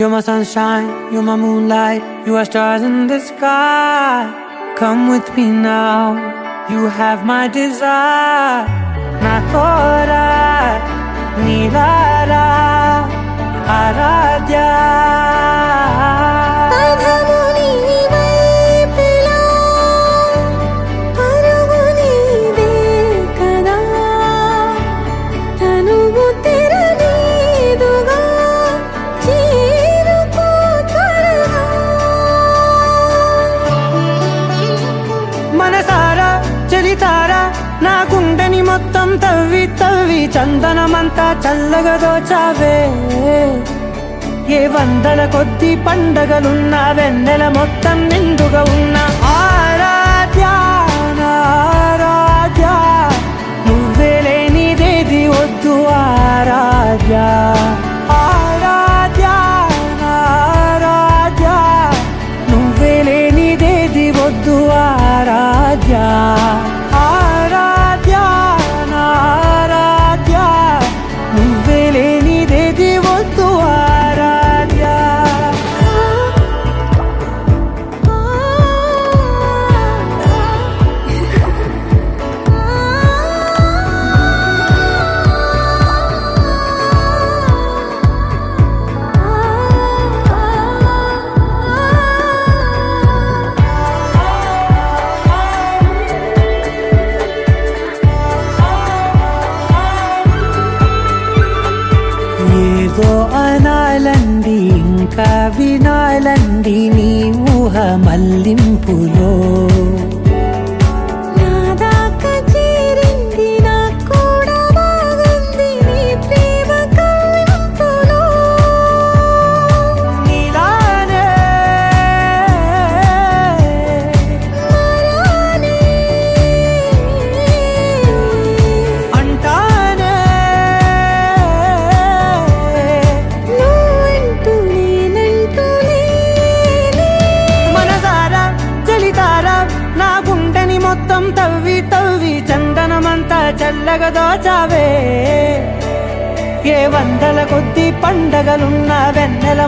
You're my sunshine, you're my moonlight, you are stars in the sky. Come with me now, you have my desire. Na tora, nilara, aradhya. మనసారా చలితారా నా గుండెని మొత్తం తవ్వి తవ్వి చందనమంతా చల్లగా దోచావే. ఏ వందల కొద్ది పండగలున్నా వెన్నెల మొత్తం నిండుగా ఉన్న ఆరాధ్య నా ఆరాధ్య, నువ్వే లేనిదేది వద్దు ఆరాధ్య. ఆరాధ్య నా ఆరాధ్య, నువ్వే లేనిదేది వద్దు ఆరాధ్య. ఆరాధ్య నా ఆరాధ్య, నువ్వే లేనిదేది వద్దు ఆరాధ్య. ఏదో అనాలండి ఇంకా వినాలండి నీ ఊహ మల్లింపులో. మొత్తం తవ్వి తవ్వి చందనమంతా చల్లగా దోచావే. ఏ వందల కొద్ది పండగలున్నా వెన్నెల